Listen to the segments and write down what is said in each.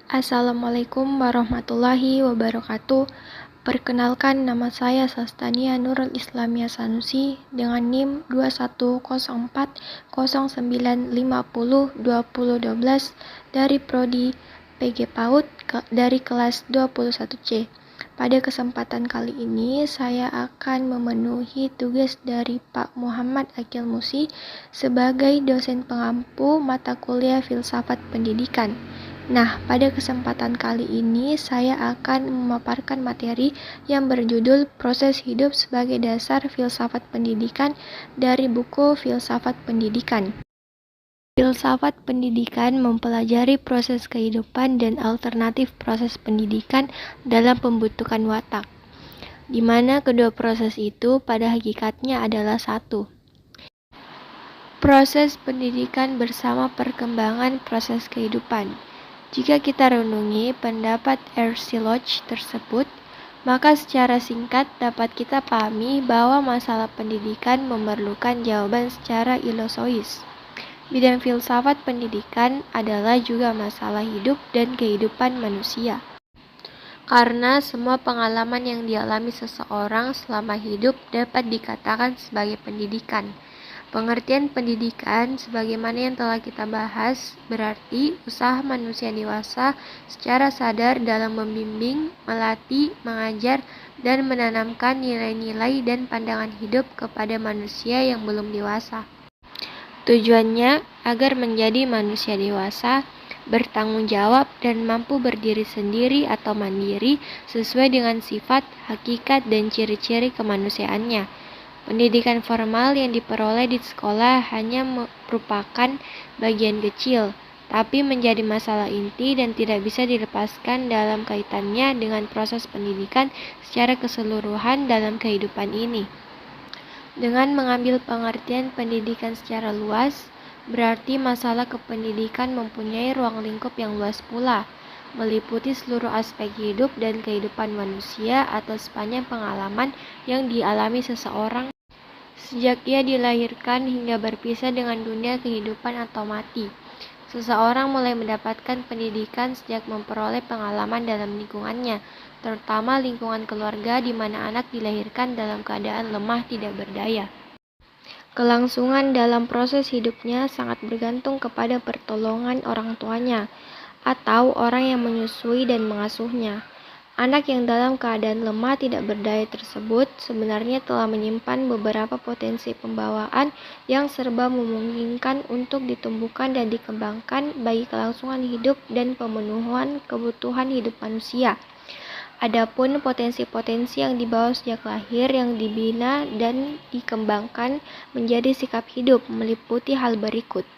Assalamualaikum warahmatullahi wabarakatuh. Perkenalkan, nama saya Sastania Nurul Islamia Sanusi dengan NIM 210409502012 dari Prodi PG PAUD dari kelas 21C. Pada kesempatan kali ini, saya akan memenuhi tugas dari Pak Muhammad Akil Musi sebagai dosen pengampu mata kuliah Filsafat Pendidikan. Nah, pada kesempatan kali ini saya akan memaparkan materi yang berjudul Proses Hidup sebagai Dasar Filsafat Pendidikan dari buku Filsafat Pendidikan. Filsafat pendidikan mempelajari proses kehidupan dan alternatif proses pendidikan dalam pembentukan watak, di mana kedua proses itu pada hakikatnya adalah satu. Proses pendidikan bersama perkembangan proses kehidupan. Jika kita renungi pendapat R.C. Lodge tersebut, maka secara singkat dapat kita pahami bahwa masalah pendidikan memerlukan jawaban secara ilosois. Bidang filsafat pendidikan adalah juga masalah hidup dan kehidupan manusia. Karena semua pengalaman yang dialami seseorang selama hidup dapat dikatakan sebagai pendidikan. Pengertian pendidikan, sebagaimana yang telah kita bahas, berarti usaha manusia dewasa secara sadar dalam membimbing, melatih, mengajar, dan menanamkan nilai-nilai dan pandangan hidup kepada manusia yang belum dewasa. Tujuannya agar menjadi manusia dewasa, bertanggung jawab, dan mampu berdiri sendiri atau mandiri sesuai dengan sifat, hakikat, dan ciri-ciri kemanusiaannya. Pendidikan formal yang diperoleh di sekolah hanya merupakan bagian kecil, tapi menjadi masalah inti dan tidak bisa dilepaskan dalam kaitannya dengan proses pendidikan secara keseluruhan dalam kehidupan ini. Dengan mengambil pengertian pendidikan secara luas, berarti masalah kependidikan mempunyai ruang lingkup yang luas pula, meliputi seluruh aspek hidup dan kehidupan manusia atas sepanjang pengalaman yang dialami seseorang sejak ia dilahirkan hingga berpisah dengan dunia kehidupan atau mati. Seseorang mulai mendapatkan pendidikan sejak memperoleh pengalaman dalam lingkungannya, terutama lingkungan keluarga di mana anak dilahirkan dalam keadaan lemah tidak berdaya. Kelangsungan dalam proses hidupnya sangat bergantung kepada pertolongan orang tuanya atau orang yang menyusui dan mengasuhnya. Anak yang dalam keadaan lemah tidak berdaya tersebut sebenarnya telah menyimpan beberapa potensi pembawaan yang serba memungkinkan untuk ditumbuhkan dan dikembangkan bagi kelangsungan hidup dan pemenuhan kebutuhan hidup manusia. Adapun potensi-potensi yang dibawa sejak lahir yang dibina dan dikembangkan menjadi sikap hidup meliputi hal berikut.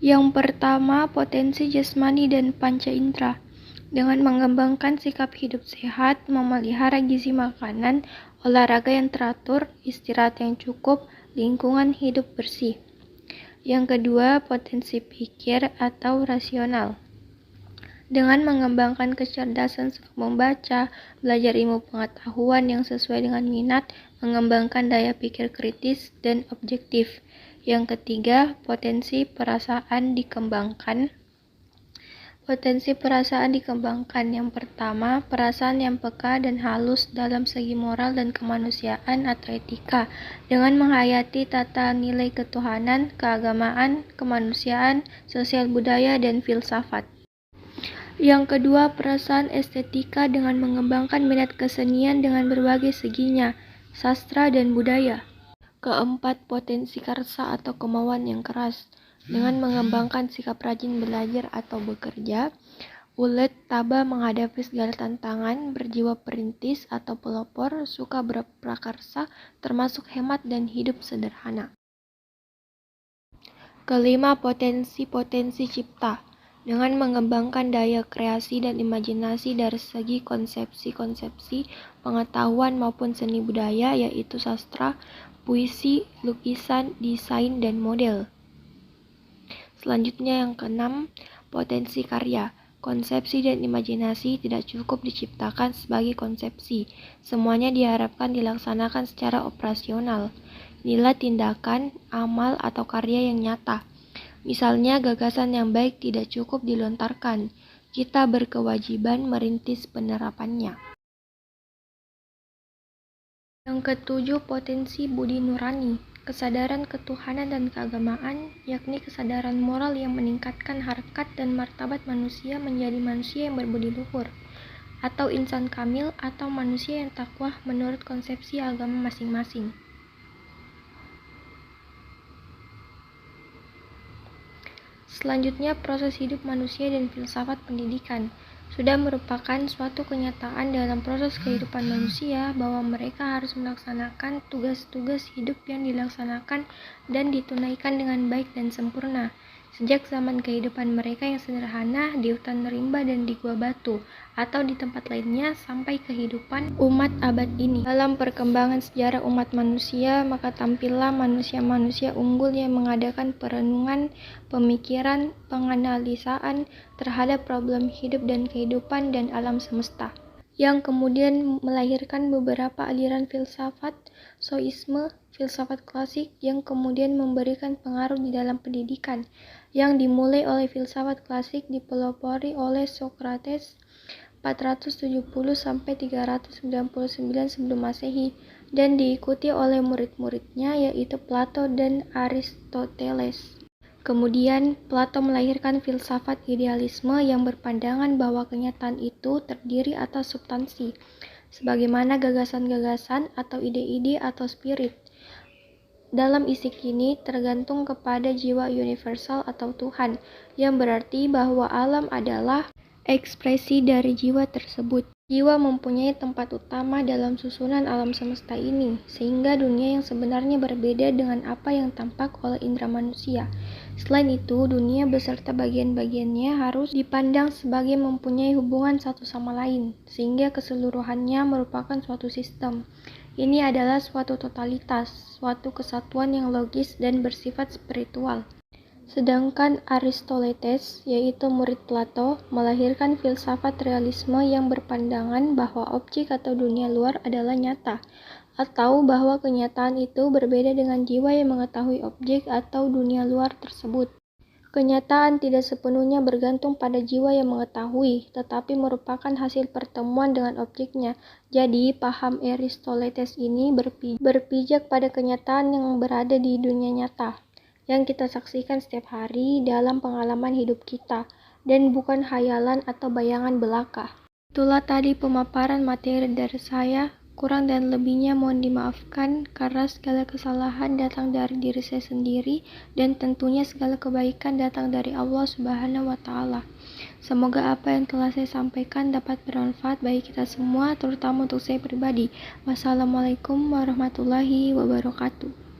Yang pertama, potensi jasmani dan panca indera. Dengan mengembangkan sikap hidup sehat, memelihara gizi makanan, olahraga yang teratur, istirahat yang cukup, lingkungan hidup bersih. Yang kedua, potensi pikir atau rasional. Dengan mengembangkan kecerdasan seperti membaca, belajar ilmu pengetahuan yang sesuai dengan minat, mengembangkan daya pikir kritis dan objektif. Yang ketiga, potensi perasaan dikembangkan. Potensi perasaan dikembangkan. Yang pertama, perasaan yang peka dan halus dalam segi moral dan kemanusiaan atau etika, dengan menghayati tata nilai ketuhanan, keagamaan, kemanusiaan, sosial budaya, dan filsafat. Yang kedua, perasaan estetika dengan mengembangkan minat kesenian dengan berbagai seginya, sastra dan budaya. Keempat, potensi karsa atau kemauan yang keras, dengan mengembangkan sikap rajin belajar atau bekerja, ulet, tabah menghadapi segala tantangan, berjiwa perintis atau pelopor, suka berprakarsa, termasuk hemat dan hidup sederhana. Kelima, potensi cipta, dengan mengembangkan daya kreasi dan imajinasi dari segi konsepsi-konsepsi, pengetahuan maupun seni budaya, yaitu sastra, puisi, lukisan, desain, dan model. Selanjutnya yang keenam, potensi karya. Konsepsi dan imajinasi tidak cukup diciptakan sebagai konsepsi. Semuanya diharapkan dilaksanakan secara operasional. Inilah tindakan, amal, atau karya yang nyata. Misalnya, gagasan yang baik tidak cukup dilontarkan. kita berkewajiban merintis penerapannya. Yang ketujuh, potensi budi nurani, kesadaran ketuhanan dan keagamaan, yakni kesadaran moral yang meningkatkan harkat dan martabat manusia menjadi manusia yang berbudi luhur, atau insan kamil, atau manusia yang takwa menurut konsepsi agama masing-masing. Selanjutnya, proses hidup manusia dan filsafat pendidikan. Sudah merupakan suatu kenyataan dalam proses kehidupan manusia bahwa mereka harus melaksanakan tugas-tugas hidup yang dilaksanakan dan ditunaikan dengan baik dan sempurna. Sejak zaman kehidupan mereka yang sederhana di hutan rimba dan di gua batu, atau di tempat lainnya sampai kehidupan umat abad ini. Dalam perkembangan sejarah umat manusia, maka tampillah manusia-manusia unggul yang mengadakan perenungan, pemikiran, penganalisaan terhadap problem hidup dan kehidupan dan alam semesta, yang kemudian melahirkan beberapa aliran filsafat, soisme, filsafat klasik yang kemudian memberikan pengaruh di dalam pendidikan, yang dimulai oleh filsafat klasik dipelopori oleh Socrates 470-399 sebelum Masehi dan diikuti oleh murid-muridnya yaitu Plato dan Aristoteles. Kemudian, Plato melahirkan filsafat idealisme yang berpandangan bahwa kenyataan itu terdiri atas substansi, sebagaimana gagasan-gagasan atau ide-ide atau spirit. Dalam isi kini tergantung kepada jiwa universal atau Tuhan, yang berarti bahwa alam adalah ekspresi dari jiwa tersebut. Jiwa mempunyai tempat utama dalam susunan alam semesta ini, sehingga dunia yang sebenarnya berbeda dengan apa yang tampak oleh indera manusia. Selain itu, dunia beserta bagian-bagiannya harus dipandang sebagai mempunyai hubungan satu sama lain, sehingga keseluruhannya merupakan suatu sistem. Ini adalah suatu totalitas, suatu kesatuan yang logis dan bersifat spiritual. Sedangkan Aristoteles, yaitu murid Plato, melahirkan filsafat realisme yang berpandangan bahwa objek atau dunia luar adalah nyata, atau bahwa kenyataan itu berbeda dengan jiwa yang mengetahui objek atau dunia luar tersebut. Kenyataan tidak sepenuhnya bergantung pada jiwa yang mengetahui, tetapi merupakan hasil pertemuan dengan objeknya. Jadi, paham Aristoteles ini berpijak pada kenyataan yang berada di dunia nyata, yang kita saksikan setiap hari dalam pengalaman hidup kita, dan bukan hayalan atau bayangan belaka. Itulah tadi pemaparan materi dari saya. Kurang dan lebihnya mohon dimaafkan karena segala kesalahan datang dari diri saya sendiri dan tentunya segala kebaikan datang dari Allah Subhanahu wa Ta'ala. Semoga apa yang telah saya sampaikan dapat bermanfaat bagi kita semua, terutama untuk saya pribadi. Wassalamualaikum warahmatullahi wabarakatuh.